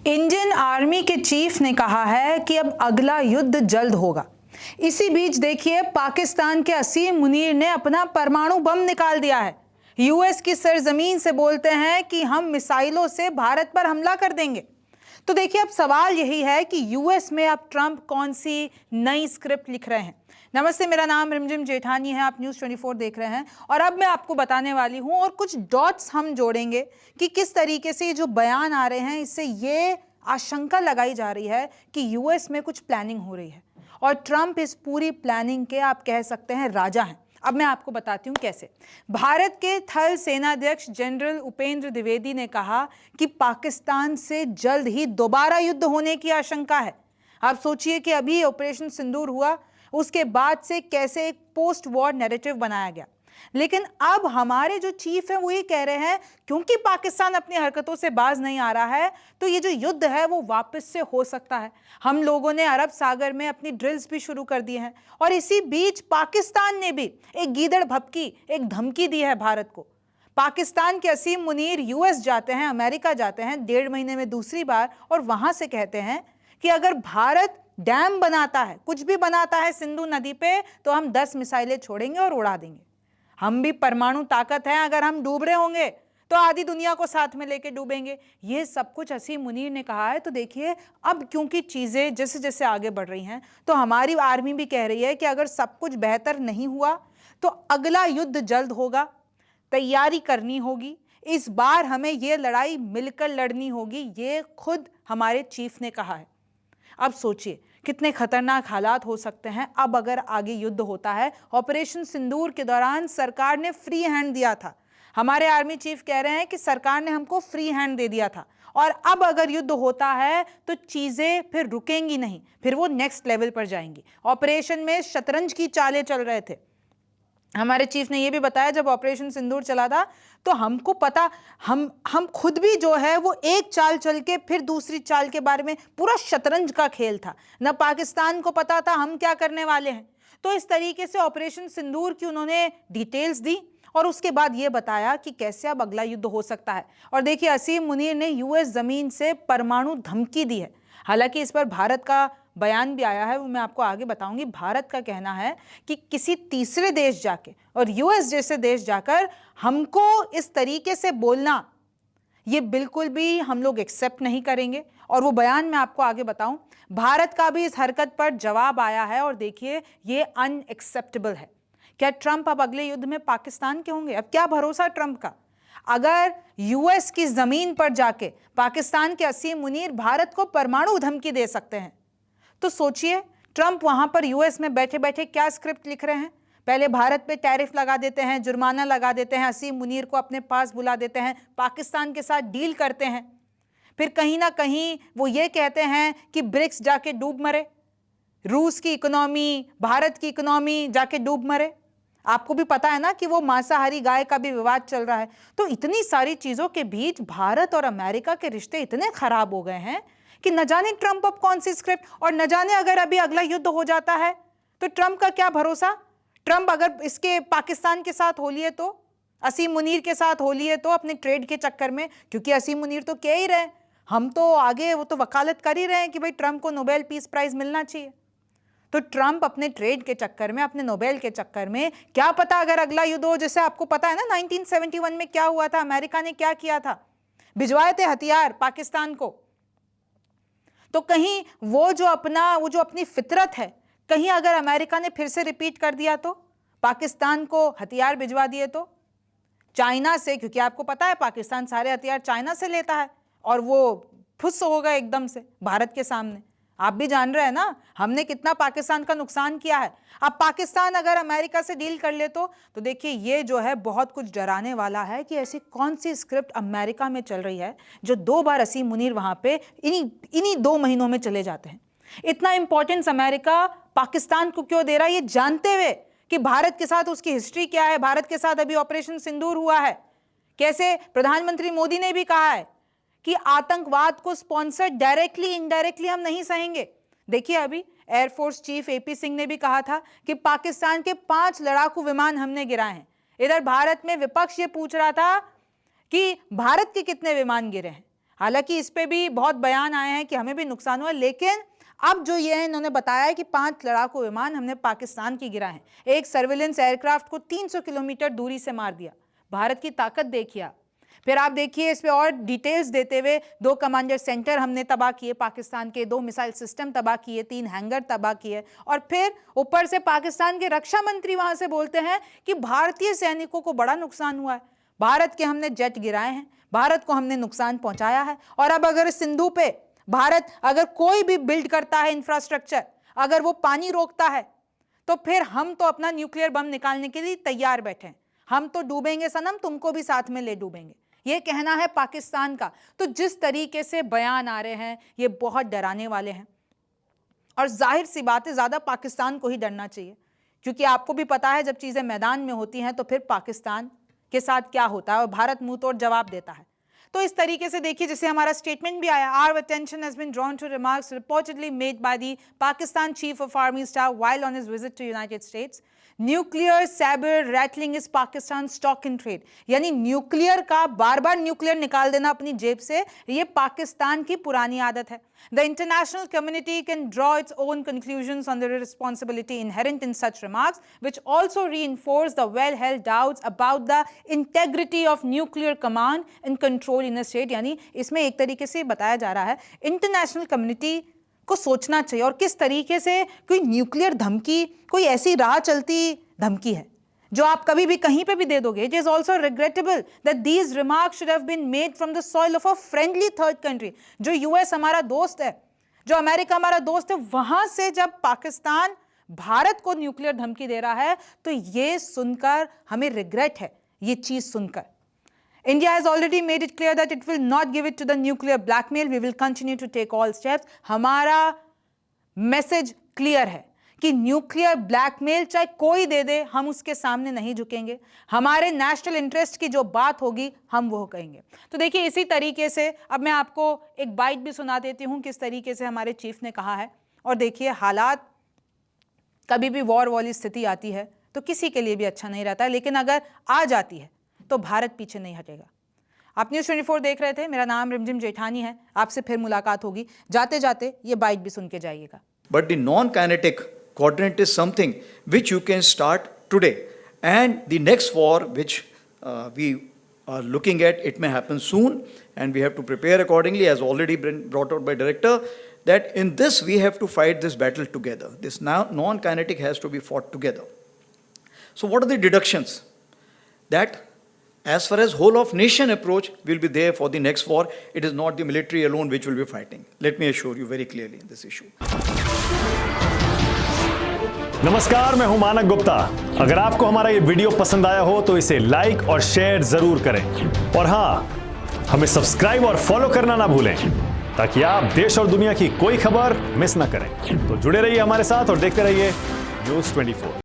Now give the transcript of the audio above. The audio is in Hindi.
इंडियन आर्मी के चीफ ने कहा है कि अब अगला युद्ध जल्द होगा। इसी बीच देखिए पाकिस्तान के असीम मुनीर ने अपना परमाणु बम निकाल दिया है। यूएस की सरजमीन से बोलते हैं कि हम मिसाइलों से भारत पर हमला कर देंगे। तो देखिए अब सवाल यही है कि यूएस में अब ट्रंप कौन सी नई स्क्रिप्ट लिख रहे हैं। नमस्ते, मेरा नाम रिमझिम जेठानी है, आप न्यूज़ 24 देख रहे हैं और अब मैं आपको बताने वाली हूं और कुछ डॉट्स हम जोड़ेंगे कि किस तरीके से जो बयान आ रहे हैं इससे ये आशंका लगाई जा रही है कि यूएस में कुछ प्लानिंग हो रही है और ट्रंप इस पूरी प्लानिंग के आप कह सकते हैं राजा हैं। अब मैं आपको बताती हूं कैसे। भारत के थल सेनाध्यक्ष जनरल उपेंद्र द्विवेदी ने कहा कि पाकिस्तान से जल्द ही दोबारा युद्ध होने की आशंका है। आप सोचिए कि अभी ऑपरेशन सिंदूर हुआ, उसके बाद से कैसे एक पोस्ट वॉर नैरेटिव बनाया गया। लेकिन अब हमारे जो चीफ है वो ये कह रहे हैं क्योंकि पाकिस्तान अपनी हरकतों से बाज नहीं आ रहा है तो ये जो युद्ध है वो वापस से हो सकता है। हम लोगों ने अरब सागर में अपनी ड्रिल्स भी शुरू कर दी हैं और इसी बीच पाकिस्तान ने भी एक गीदड़ भभकी एक धमकी दी है भारत को। पाकिस्तान के असीम मुनीर यूएस जाते हैं, अमेरिका जाते हैं 1.5 महीने में दूसरी बार और वहां से कहते हैं कि अगर भारत डैम बनाता है, कुछ भी बनाता है सिंधु नदी पे, तो हम 10 मिसाइलें छोड़ेंगे और उड़ा देंगे। हम भी परमाणु ताकत हैं, अगर हम डूब रहे होंगे तो आधी दुनिया को साथ में लेके डूबेंगे। ये सब कुछ असीम मुनीर ने कहा है। तो देखिए अब क्योंकि चीजें जैसे जैसे आगे बढ़ रही हैं तो हमारी आर्मी भी कह रही है कि अगर सब कुछ बेहतर नहीं हुआ तो अगला युद्ध जल्द होगा, तैयारी करनी होगी। इस बार हमें यह लड़ाई मिलकर लड़नी होगी, ये खुद हमारे चीफ ने कहा है। अब सोचिए कितने खतरनाक हालात हो सकते हैं अब अगर आगे युद्ध होता है। ऑपरेशन सिंदूर के दौरान सरकार ने फ्री हैंड दिया था। हमारे आर्मी चीफ कह रहे हैं कि सरकार ने हमको फ्री हैंड दे दिया था और अब अगर युद्ध होता है तो चीजें फिर रुकेंगी नहीं, फिर वो नेक्स्ट लेवल पर जाएंगी। ऑपरेशन में शतरंज की चालें चल रहे थे। हमारे चीफ ने यह भी बताया जब ऑपरेशन सिंदूर चला था तो हमको पता, हम खुद भी जो है वो एक चाल चल के फिर दूसरी चाल के बारे में, पूरा शतरंज का खेल था। न पाकिस्तान को पता था हम क्या करने वाले हैं। तो इस तरीके से ऑपरेशन सिंदूर की उन्होंने डिटेल्स दी और उसके बाद ये बताया कि कैसे अब अगला युद्ध हो सकता है। और देखिए असीम मुनीर ने यूएस जमीन से परमाणु धमकी दी है। हालांकि इस पर भारत का बयान भी आया है, वो मैं आपको आगे बताऊंगी। भारत का कहना है कि किसी तीसरे देश जाके और यूएस जैसे देश जाकर हमको इस तरीके से बोलना ये बिल्कुल भी हम लोग एक्सेप्ट नहीं करेंगे। और वो बयान मैं आपको आगे बताऊं। भारत का भी इस हरकत पर जवाब आया है और देखिए ये अनएक्सेप्टेबल है। क्या ट्रंप अब अगले युद्ध में पाकिस्तान के होंगे? अब क्या भरोसा ट्रंप का? अगर यूएस की जमीन पर जाके पाकिस्तान के असीम मुनीर भारत को परमाणु धमकी दे सकते हैं तो सोचिए ट्रंप वहां पर यूएस में बैठे बैठे क्या स्क्रिप्ट लिख रहे हैं। पहले भारत पे टैरिफ लगा देते हैं, जुर्माना लगा देते हैं, असीम मुनीर को अपने पास बुला देते हैं, पाकिस्तान के साथ डील करते हैं, फिर कहीं ना कहीं वो ये कहते हैं कि ब्रिक्स जाके डूब मरे, रूस की इकोनॉमी, भारत की इकोनॉमी जाके डूब मरे। आपको भी पता है ना कि वो मांसाहारी गाय का भी विवाद चल रहा है। तो इतनी सारी चीजों के बीच भारत और अमेरिका के रिश्ते इतने खराब हो गए हैं कि न जाने ट्रंप अब कौन सी स्क्रिप्ट, और न जाने अगर अभी अगला युद्ध हो जाता है तो ट्रंप का क्या भरोसा। ट्रंप अगर इसके पाकिस्तान के साथ हो लिए तो, असीम मुनीर के साथ हो लिए तो, अपने ट्रेड के चक्कर में, क्योंकि असीम मुनीर तो कह ही रहे, हम तो आगे वो तो वकालत कर ही रहे हैं कि भाई ट्रंप को नोबेल पीस प्राइज मिलना चाहिए। तो ट्रंप अपने ट्रेड के चक्कर में, अपने नोबेल के चक्कर में, क्या पता अगर अगला युद्ध हो। जैसे आपको पता है ना 1971 में क्या हुआ था, अमेरिका ने क्या किया था, भिजवाए थे हथियार पाकिस्तान को। तो कहीं वो जो अपनी फितरत है, कहीं अगर अमेरिका ने फिर से रिपीट कर दिया तो, पाकिस्तान को हथियार भिजवा दिए तो चाइना से, क्योंकि आपको पता है पाकिस्तान सारे हथियार चाइना से लेता है और वो फुस होगा एकदम से भारत के सामने। आप भी जान रहे हैं ना हमने कितना पाकिस्तान का नुकसान किया है। अब पाकिस्तान अगर अमेरिका से डील कर ले तो देखिए ये जो है बहुत कुछ डराने वाला है कि ऐसी कौन सी स्क्रिप्ट अमेरिका में चल रही है जो 2 बार असीम मुनीर वहां पे इन्हीं 2 महीनों में चले जाते हैं। इतना इंपॉर्टेंस अमेरिका पाकिस्तान को क्यों दे रहा है, ये जानते हुए कि भारत के साथ उसकी हिस्ट्री क्या है, भारत के साथ अभी ऑपरेशन सिंदूर हुआ है, कैसे प्रधानमंत्री मोदी ने भी कहा है कि आतंकवाद को स्पॉन्सर डायरेक्टली इनडायरेक्टली हम नहीं सहेंगे। देखिए अभी एयरफोर्स चीफ एपी सिंह ने भी कहा था कि पाकिस्तान के 5 लड़ाकू विमान हमने गिराए हैं। इधर भारत में विपक्ष ये पूछ रहा था कि भारत के कितने विमान गिरे हैं। हालांकि इस पे भी बहुत बयान आए हैं कि हमें भी नुकसान हुआ, लेकिन अब जो ये है इन्होंने बताया है कि 5 लड़ाकू विमान हमने पाकिस्तान की गिरा है। एक सर्विलेंस एयरक्राफ्ट को 300 किलोमीटर दूरी से मार दिया। भारत की ताकत देखिए। फिर आप देखिए इस पे और डिटेल्स देते हुए 2 कमांडर सेंटर हमने तबाह किए पाकिस्तान के, 2 मिसाइल सिस्टम तबाह किए, 3 हैंगर तबाह किए, और फिर ऊपर से पाकिस्तान के रक्षा मंत्री वहां से बोलते हैं कि भारतीय सैनिकों को बड़ा नुकसान हुआ है, भारत के हमने जेट गिराए हैं, भारत को हमने नुकसान पहुंचाया है। और अब अगर सिंधु पे भारत अगर कोई भी बिल्ड करता है इंफ्रास्ट्रक्चर, अगर वो पानी रोकता है, तो फिर हम तो अपना न्यूक्लियर बम निकालने के लिए तैयार बैठे हैं। हम तो डूबेंगे सनम, तुमको भी साथ में ले डूबेंगे, ये कहना है पाकिस्तान का। तो जिस तरीके से बयान आ रहे हैं ये बहुत डराने वाले हैं, और जाहिर सी बात है ज्यादा पाकिस्तान को ही डरना चाहिए, क्योंकि आपको भी पता है जब चीजें मैदान में होती हैं तो फिर पाकिस्तान के साथ क्या होता है, और भारत मुंह तोड़ जवाब देता है। तो इस तरीके से देखिए, जैसे हमारा स्टेटमेंट भी आया, our attention has been drawn to remarks reportedly made by the Pakistan chief of army staff while on his visit to United States. Nuclear sabre rattling is Pakistan stock in trade, यानी न्यूक्लियर का बार बार न्यूक्लियर निकाल देना अपनी जेब से, ये पाकिस्तान की पुरानी आदत है। The international community can draw its own conclusions on the responsibility inherent in such remarks, which also reinforce the well-held doubts about the integrity of nuclear command and control in a state। यानी इसमें एक तरीके से बताया जा रहा है इंटरनेशनल कम्युनिटी को सोचना चाहिए, और किस तरीके से कोई न्यूक्लियर धमकी, कोई ऐसी राह चलती धमकी है जो आप कभी भी कहीं पे भी दे दोगे। It is also regrettable that these remarks should have been made from the soil of a friendly third country. जो यूएस हमारा दोस्त है, जो अमेरिका हमारा दोस्त है, वहां से जब पाकिस्तान भारत को न्यूक्लियर धमकी दे रहा है तो ये सुनकर हमें रिग्रेट है। ये चीज सुनकर India has already made it clear that it will not give it to the nuclear blackmail. We will continue to take all steps. हमारा मैसेज क्लियर है कि न्यूक्लियर ब्लैकमेल चाहे कोई दे दे, हम उसके सामने नहीं झुकेंगे। हमारे नेशनल इंटरेस्ट की जो बात होगी हम वो कहेंगे। तो देखिए इसी तरीके से अब मैं आपको एक बाइट भी सुना देती हूं किस तरीके से हमारे चीफ ने कहा है। और देखिए, हालात कभी भी वॉर वाली स्थिति आती है तो किसी के लिए भी अच्छा नहीं रहता है, लेकिन अगर आ जाती है तो भारत पीछे नहीं हटेगा। आप न्यूज़ 24 देख रहे थे, मेरा नाम रिमझिम जेठानी है, आपसे फिर मुलाकात होगी। जाते जाते ये बाइट भी सुन के जाइएगा। But the non-kinetic quadrant is something which you can start today, and the next war which we are looking at, it may happen soon, and we have to prepare accordingly, as already been brought out by director, that in this we have to fight this battle together. This non-kinetic has to be fought together. So what are the deductions? That as far as whole of nation approach will be there for the next war, it is not the military alone which will be fighting. Let me assure you very clearly in this issue. नमस्कार, मैं हूं मानक गुप्ता। अगर आपको हमारा ये वीडियो पसंद आया हो तो इसे लाइक और शेयर जरूर करें, और हां, हमें सब्सक्राइब और फॉलो करना ना भूलें ताकि आप देश और दुनिया की कोई खबर मिस ना करें। तो जुड़े रहिए हमारे साथ और देखते रहिए न्यूज़ 24।